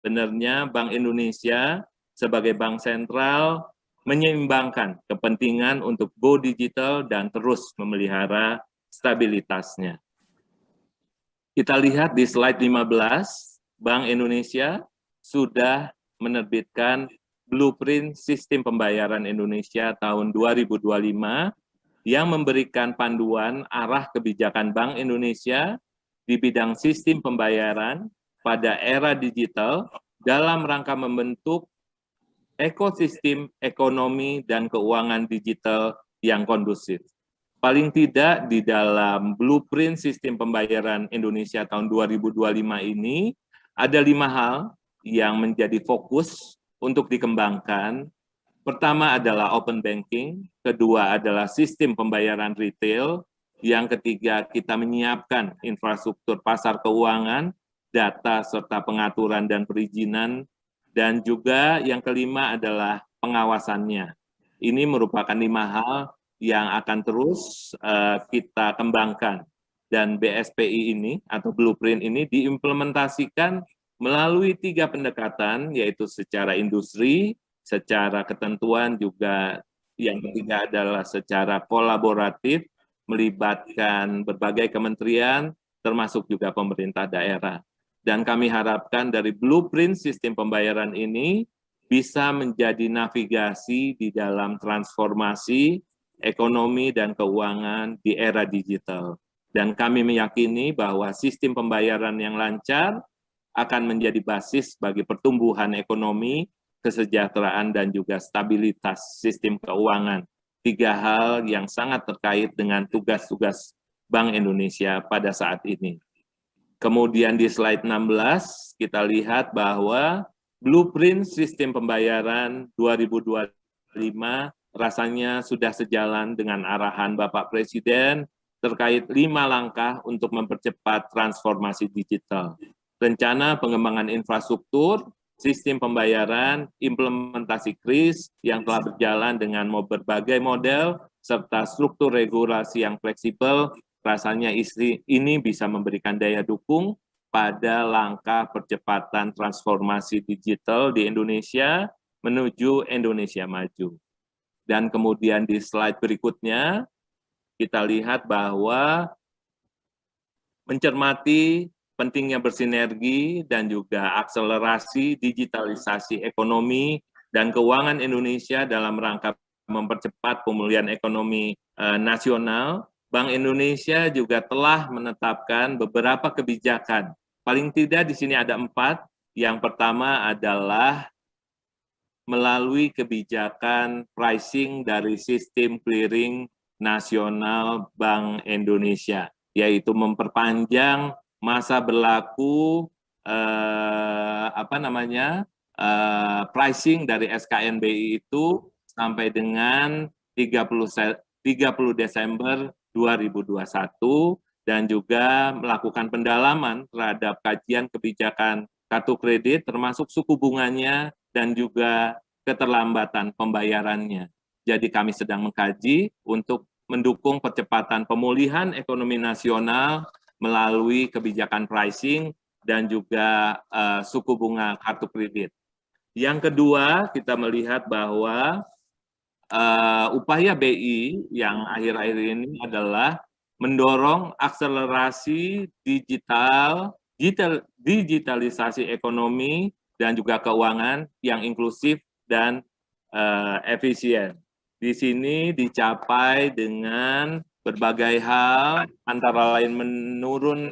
Sebenarnya Bank Indonesia sebagai bank sentral menyeimbangkan kepentingan untuk go digital dan terus memelihara stabilitasnya. Kita lihat di slide 15, Bank Indonesia sudah menerbitkan Blueprint Sistem Pembayaran Indonesia tahun 2025 yang memberikan panduan arah kebijakan Bank Indonesia di bidang sistem pembayaran pada era digital dalam rangka membentuk ekosistem ekonomi dan keuangan digital yang kondusif. Paling tidak di dalam Blueprint Sistem Pembayaran Indonesia tahun 2025 ini ada 5 hal yang menjadi fokus untuk dikembangkan. Pertama adalah open banking, kedua adalah sistem pembayaran retail, yang ketiga kita menyiapkan infrastruktur pasar keuangan, data serta pengaturan dan perizinan, dan juga yang kelima adalah pengawasannya. Ini merupakan 5 hal yang akan terus kita kembangkan, dan BSPI ini atau blueprint ini diimplementasikan melalui 3 pendekatan, yaitu secara industri, secara ketentuan, juga yang ketiga adalah secara kolaboratif, melibatkan berbagai kementerian, termasuk juga pemerintah daerah. Dan kami harapkan dari blueprint sistem pembayaran ini bisa menjadi navigasi di dalam transformasi ekonomi dan keuangan di era digital. Dan kami meyakini bahwa sistem pembayaran yang lancar akan menjadi basis bagi pertumbuhan ekonomi, kesejahteraan, dan juga stabilitas sistem keuangan. 3 hal yang sangat terkait dengan tugas-tugas Bank Indonesia pada saat ini. Kemudian di slide 16, kita lihat bahwa Blueprint Sistem Pembayaran 2025 rasanya sudah sejalan dengan arahan Bapak Presiden terkait 5 langkah untuk mempercepat transformasi digital. Rencana pengembangan infrastruktur, sistem pembayaran, implementasi KRIS yang telah berjalan dengan berbagai model, serta struktur regulasi yang fleksibel, rasanya ini bisa memberikan daya dukung pada langkah percepatan transformasi digital di Indonesia menuju Indonesia maju. Dan kemudian di slide berikutnya, kita lihat bahwa mencermati pentingnya bersinergi dan juga akselerasi digitalisasi ekonomi dan keuangan Indonesia dalam rangka mempercepat pemulihan ekonomi nasional, Bank Indonesia juga telah menetapkan beberapa kebijakan. Paling tidak di sini ada 4. Yang pertama adalah melalui kebijakan pricing dari sistem clearing nasional Bank Indonesia, yaitu memperpanjang masa berlaku pricing dari SKNBI itu sampai dengan 30 Desember 2021, dan juga melakukan pendalaman terhadap kajian kebijakan kartu kredit termasuk suku bunganya dan juga keterlambatan pembayarannya. Jadi kami sedang mengkaji untuk mendukung percepatan pemulihan ekonomi nasional melalui kebijakan pricing dan juga suku bunga kartu kredit. Yang kedua, kita melihat bahwa upaya BI yang akhir-akhir ini adalah mendorong akselerasi digitalisasi ekonomi dan juga keuangan yang inklusif dan efisien. Di sini dicapai dengan berbagai hal, antara lain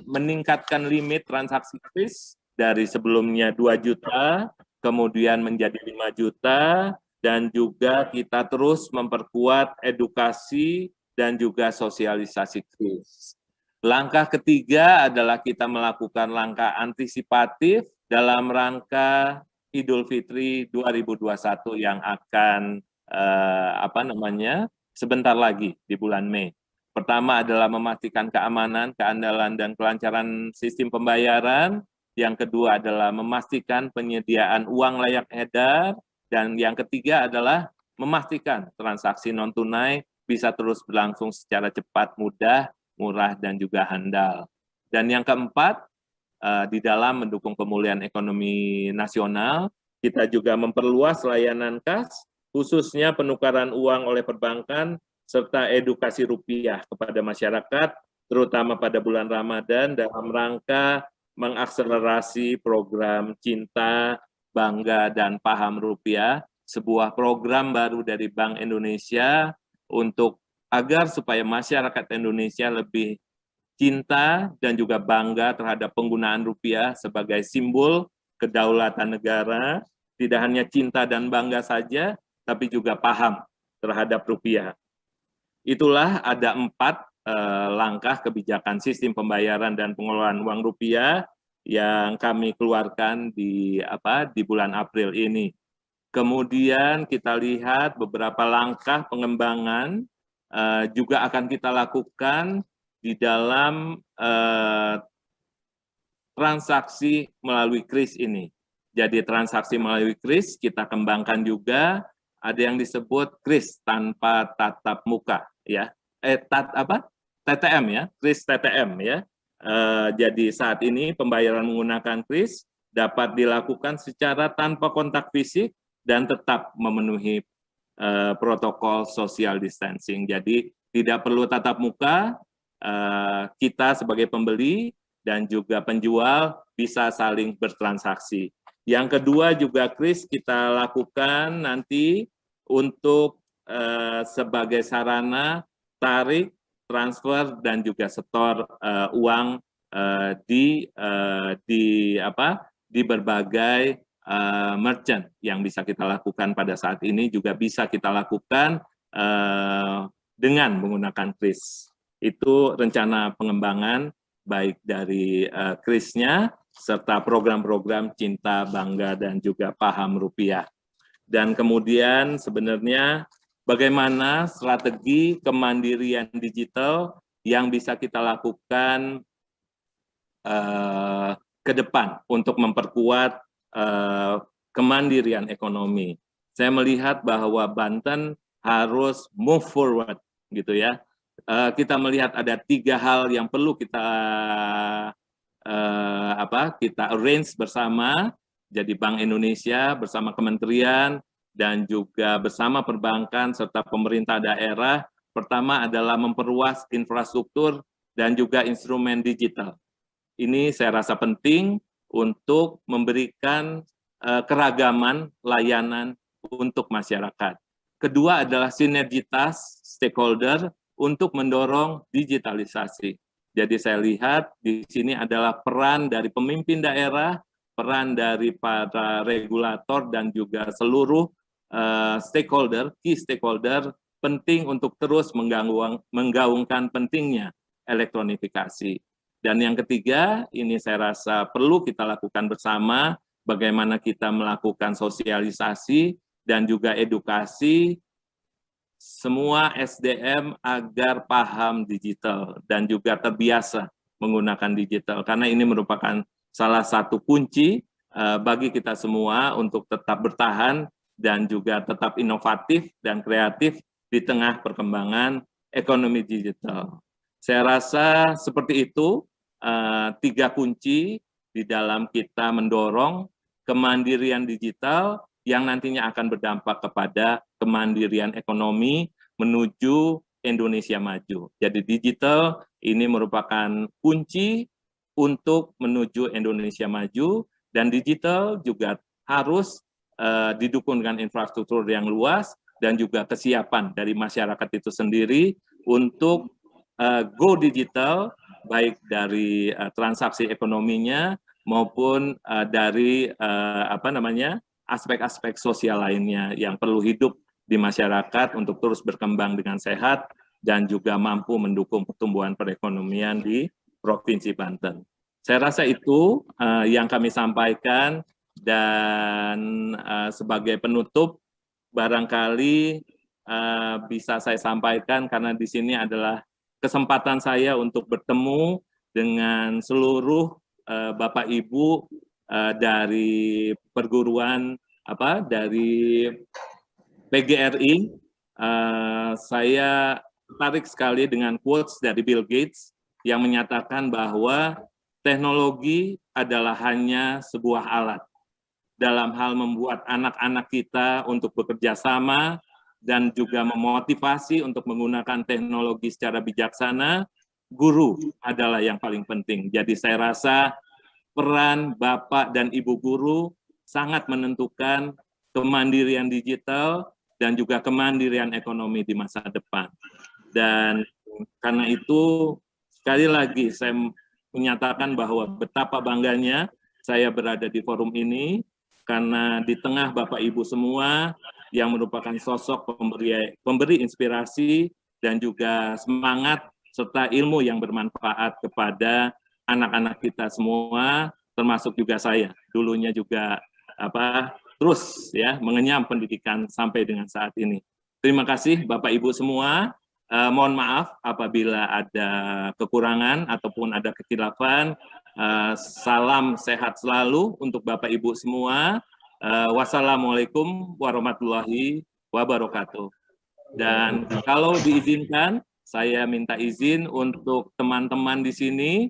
meningkatkan limit transaksi kris dari sebelumnya 2 juta, kemudian menjadi 5 juta, dan juga kita terus memperkuat edukasi dan juga sosialisasi kris. Langkah ketiga adalah kita melakukan langkah antisipatif dalam rangka Idul Fitri 2021 yang akan sebentar lagi di bulan Mei. Pertama adalah memastikan keamanan, keandalan, dan kelancaran sistem pembayaran. Yang kedua adalah memastikan penyediaan uang layak edar. Dan yang ketiga adalah memastikan transaksi non-tunai bisa terus berlangsung secara cepat, mudah, murah, dan juga handal. Dan yang keempat di dalam mendukung pemulihan ekonomi nasional. Kita juga memperluas layanan kas, khususnya penukaran uang oleh perbankan, serta edukasi rupiah kepada masyarakat, terutama pada bulan Ramadan dalam rangka mengakselerasi program Cinta, Bangga, dan Paham Rupiah, sebuah program baru dari Bank Indonesia untuk agar supaya masyarakat Indonesia lebih cinta dan juga bangga terhadap penggunaan rupiah sebagai simbol kedaulatan negara, tidak hanya cinta dan bangga saja, tapi juga paham terhadap rupiah. Itulah ada 4 langkah kebijakan sistem pembayaran dan pengelolaan uang rupiah yang kami keluarkan di bulan April ini. Kemudian kita lihat beberapa langkah pengembangan juga akan kita lakukan di dalam transaksi melalui KRIS ini. Jadi transaksi melalui KRIS kita kembangkan juga, ada yang disebut KRIS tanpa tatap muka, ya. TTM ya, KRIS TTM ya. Jadi saat ini pembayaran menggunakan KRIS dapat dilakukan secara tanpa kontak fisik dan tetap memenuhi protokol social distancing. Jadi tidak perlu tatap muka, kita sebagai pembeli dan juga penjual bisa saling bertransaksi. Yang kedua juga KRIS kita lakukan nanti untuk sebagai sarana tarik, transfer, dan juga setor uang di berbagai merchant yang bisa kita lakukan pada saat ini, juga bisa kita lakukan dengan menggunakan KRIS. Itu rencana pengembangan baik dari KRIS-nya serta program-program Cinta, Bangga, dan juga Paham Rupiah. Dan kemudian sebenarnya bagaimana strategi kemandirian digital yang bisa kita lakukan ke depan untuk memperkuat kemandirian ekonomi. Saya melihat bahwa Banten harus move forward, gitu ya. Kita melihat ada 3 hal yang perlu kita arrange bersama. Jadi Bank Indonesia bersama kementerian dan juga bersama perbankan serta pemerintah daerah. Pertama adalah memperluas infrastruktur dan juga instrumen digital. Ini saya rasa penting untuk memberikan keragaman layanan untuk masyarakat. Kedua adalah sinergitas stakeholder untuk mendorong digitalisasi. Jadi saya lihat di sini adalah peran dari pemimpin daerah, peran dari para regulator dan juga seluruh stakeholder, key stakeholder penting untuk terus menggaungkan pentingnya elektronifikasi. Dan yang ketiga, ini saya rasa perlu kita lakukan bersama, bagaimana kita melakukan sosialisasi dan juga edukasi semua SDM agar paham digital dan juga terbiasa menggunakan digital. Karena ini merupakan salah satu kunci bagi kita semua untuk tetap bertahan dan juga tetap inovatif dan kreatif di tengah perkembangan ekonomi digital. Saya rasa seperti itu 3 kunci di dalam kita mendorong kemandirian digital yang nantinya akan berdampak kepada kemandirian ekonomi menuju Indonesia maju. Jadi digital ini merupakan kunci untuk menuju Indonesia maju, dan digital juga harus didukung dengan infrastruktur yang luas dan juga kesiapan dari masyarakat itu sendiri untuk go digital, baik dari transaksi ekonominya maupun dari aspek-aspek sosial lainnya yang perlu hidup di masyarakat untuk terus berkembang dengan sehat dan juga mampu mendukung pertumbuhan perekonomian di Provinsi Banten. Saya rasa itu yang kami sampaikan, dan sebagai penutup barangkali bisa saya sampaikan karena di sini adalah kesempatan saya untuk bertemu dengan seluruh Bapak Ibu dari perguruan dari PGRI. Saya tertarik sekali dengan quotes dari Bill Gates yang menyatakan bahwa teknologi adalah hanya sebuah alat dalam hal membuat anak-anak kita untuk bekerja sama dan juga memotivasi untuk menggunakan teknologi secara bijaksana. Guru adalah yang paling penting. Jadi saya rasa peran Bapak dan Ibu guru sangat menentukan kemandirian digital dan juga kemandirian ekonomi di masa depan. Dan karena itu, sekali lagi saya menyatakan bahwa betapa bangganya saya berada di forum ini, karena di tengah Bapak Ibu semua yang merupakan sosok pemberi inspirasi dan juga semangat serta ilmu yang bermanfaat kepada anak-anak kita semua, termasuk juga saya. Dulunya juga terus ya mengenyam pendidikan sampai dengan saat ini. Terima kasih Bapak Ibu semua. Mohon maaf apabila ada kekurangan ataupun ada kekhilafan. Salam sehat selalu untuk Bapak Ibu semua. Wassalamualaikum warahmatullahi wabarakatuh. Dan kalau diizinkan, saya minta izin untuk teman-teman di sini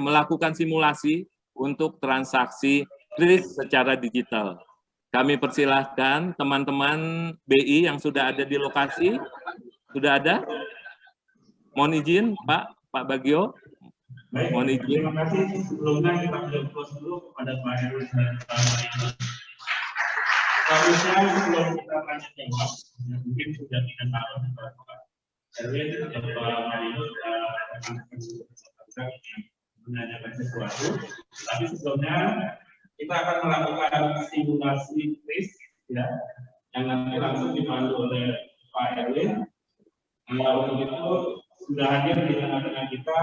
melakukan simulasi untuk transaksi kris secara digital. Kami persilahkan teman-teman BI yang sudah ada di lokasi. Sudah ada? Mohon izin, Pak Bagio. Baik, mohon izin. Terima kasih. Sebelumnya kita berdoa dulu kepada Pak Heru dan Pak Mario. Selanjutnya sebelum kita lanjut tembak, mungkin sudah tidak tahu Pak Erwin dan Pak Mario sudah menanyakan sesuatu. Tapi sebelumnya kita akan melakukan simulasi kris, ya, yang nanti langsung dipandu oleh Pak Erwin. Untuk itu sudah hadir di tengah-tengah kita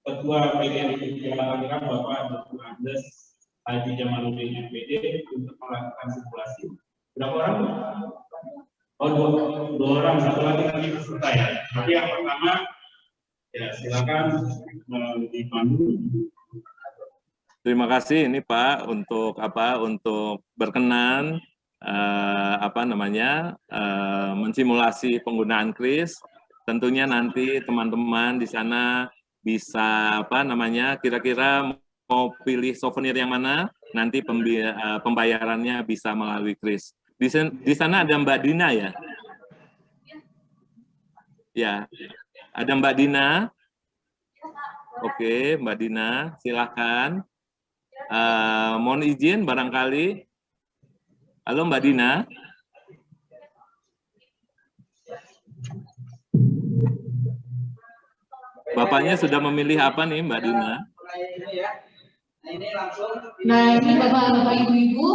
Ketua PGRI Jalan Tangerang Bapak Dr. Andes Haji Jamaluddin MPD untuk melakukan simulasi. Berapa orang? Oh, dua orang, satu lagi nanti peserta ya. Tapi yang pertama, ya silakan dipandu. Terima kasih ini Pak untuk untuk berkenan mensimulasi penggunaan kris. Tentunya nanti teman-teman di sana bisa kira-kira mau pilih souvenir yang mana, nanti pembayarannya bisa melalui kris. Di sana ada Mbak Dina ya? Ya, ada Mbak Dina. Oke, Mbak Dina, silakan. Mohon izin barangkali. Halo Mbak Dina. Bapaknya sudah memilih apa nih Mbak Dina? Nah ini Bapak Ibu-Ibu,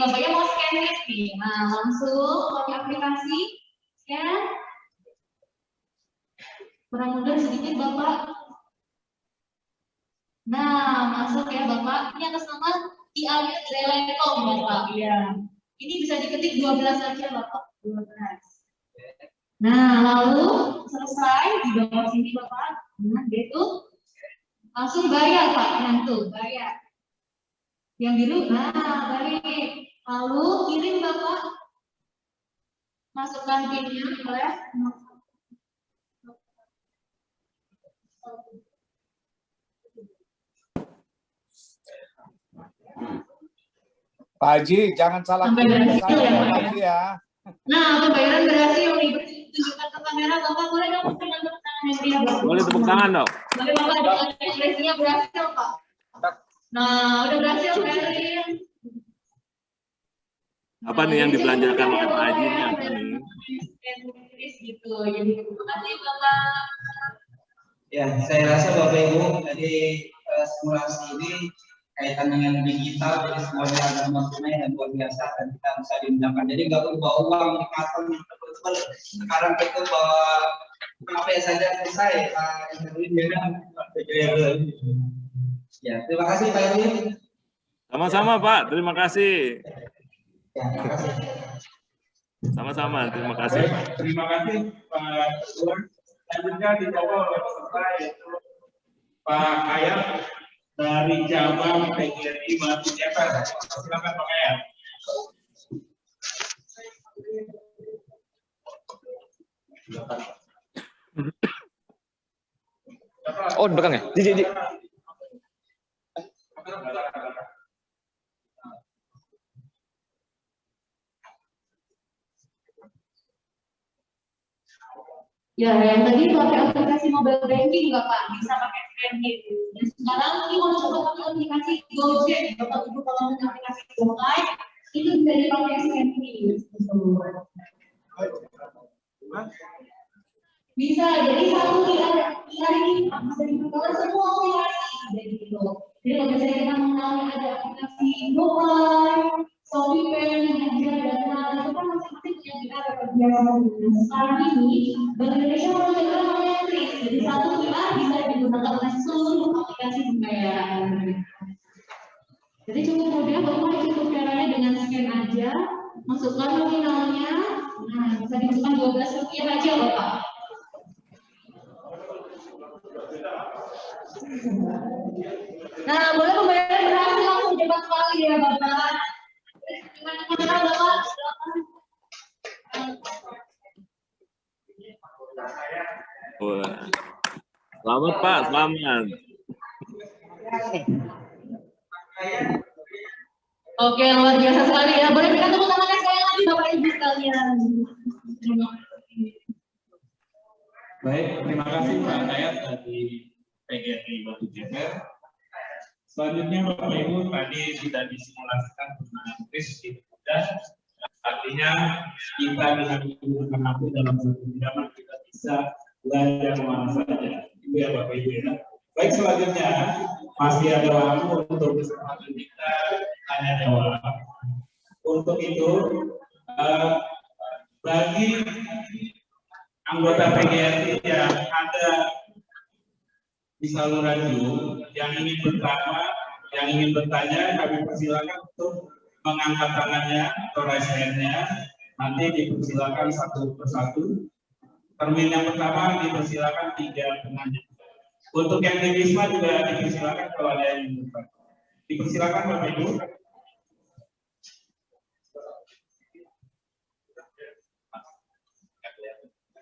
Bapaknya mau scan nih. Nah langsung pakai aplikasi scan. Kurang mundur sedikit Bapak. Nah masuk ya Bapak. Ini atas nama Iamir Telekom Bapak. Ya. Ini bisa diketik 12 saja Bapak. 12. Nah lalu selesai di bawah sini Bapak. Nah gitu. Langsung bayar Pak, nanti bayar. Yang biru, nah balik. Lalu kirim Bapak. Masukkan PIN-nya boleh. Pak Haji, jangan salah kirim ke saya ya Pak Haji ya. Nah, pembayaran berhasil nih. Tunjukkan ke kamera Bapak, boleh dong tepuk tangan yang dia Bapak. Boleh tepuk tangan dong. Boleh Bapak, ekspresinya berhasil Pak. Nah, udah berhasil Erin. Apa nih yang dibelanjakan oleh Pak Haji ini apa nih? Gitu. Jadi terima kasih Bapak. Ya, saya rasa Bapak Ibu dari simulasi ini kaitan dengan digital, jadi semuanya ada tunai dan luar biasa dan kita bisa digunakan. Jadi nggak perlu bawa uang di kantong tebel-tebel. Sekarang kita bawa HP saja selesai. Ya, terima kasih Pak Erwin. Sama-sama Pak, terima kasih. Ya, terima kasih. Sama-sama, terima kasih Pak. Terima kasih Pak Ketua. Selanjutnya dibawa oleh peserta yaitu Pak Ayat dari cabang PGRI Batu Ceper. Silakan Pak Ayat. Oh, di belakang ya? Di. Ya, yang tadi pakai aplikasi mobile banking nggak Pak? Bisa pakai scan gitu. Dan sekarang ini mau coba pakai aplikasi Gojek. Bapak Ibu kalau punya aplikasi Gojek, itu bisa dipakai scan ini. Bisa, jadi satu QR ini bisa dibuka semua aplikasi. Jadi gitu. Jadi kalau misalnya kita mengenal ada aplikasi Gopay, ShopeePay, Dana, itu kan masing-masing yang kita ada kerjasama. Sekarang ini Bank Indonesia menunjukkan namanya Kris. Jadi satu QR bisa digunakan oleh seluruh aplikasi pembayaran. Jadi cukup mudah, Bapak cukup caranya dengan scan aja, masukkan nominalnya, nah bisa dimasukkan 12 rupiah aja Bapak. Nah, boleh pembayaran berhasil langsung cepat sekali ya Bapak. Gimana Bapak? Wah. Selamat Pak, selamat. Oke, luar biasa sekali ya. Boleh kita tepuk tangannya sekali lagi Bapak Ibu sekalian. Baik, terima kasih Pak Dayat dari PGRI Batu Ceper. Selanjutnya Bapak Ibu tadi sudah disimulasikan penggunaan kris di mudah. Artinya kita dengan menggunakan HP dalam satu pinjaman kita bisa belanja kemana saja. Itu ya Bapak Ibu ya. Baik, selanjutnya masih ada waktu untuk kesempatan kita tanya jawab. Untuk itu bagi anggota PGRI yang ada di saluran Zoom yang ingin bertanya, kami persilakan untuk mengangkat tangannya atau raise hand-nya. Nanti dipersilakan satu persatu. Termin yang pertama dipersilakan 3 penanya. Untuk yang di Wisma juga dipersilakan kalau ada yang ingin bertanya. Dipersilakan Bapak Ibu.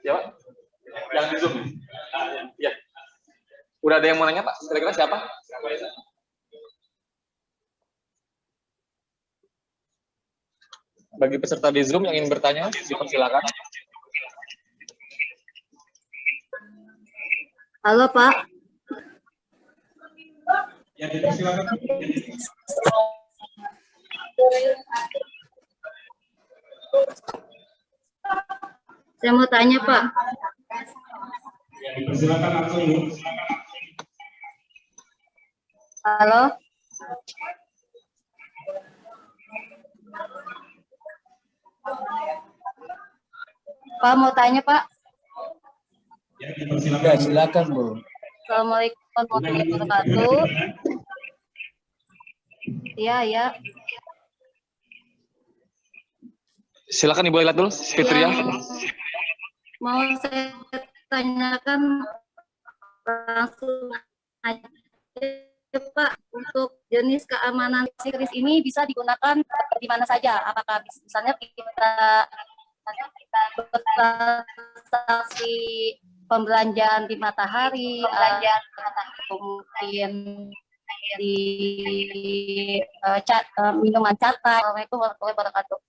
Ya Pak, yang di Zoom. Ya. Udah ada yang mau nanya Pak? Kira-kira siapa? Bagi peserta di Zoom yang ingin bertanya, dipersilakan. Halo Pak. Ya, dipersilakan. Saya mau tanya Pak. Ya, dipersilakan langsung Bu. Halo. Pak mau tanya Pak. Ya, dipersilakan. Ya, silakan Bu. Assalamualaikum warahmatullahi wabarakatuh. Iya, ya. Silakan Ibu lihat dulu, Fitria. Yang mau saya tanyakan langsung aja Pak, untuk jenis keamanan kris ini bisa digunakan di mana saja? Apakah misalnya kita bertransaksi pembelanjaan di Matahari, mungkin di minuman catai. Assalamualaikum warahmatullahi wabarakatuh.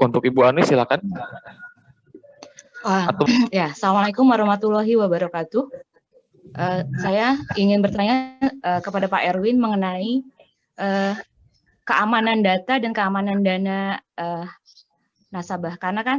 Untuk Ibu Ani silakan. Ya, Assalamualaikum warahmatullahi wabarakatuh. Saya ingin bertanya kepada Pak Erwin mengenai keamanan data dan keamanan dana nasabah, karena kan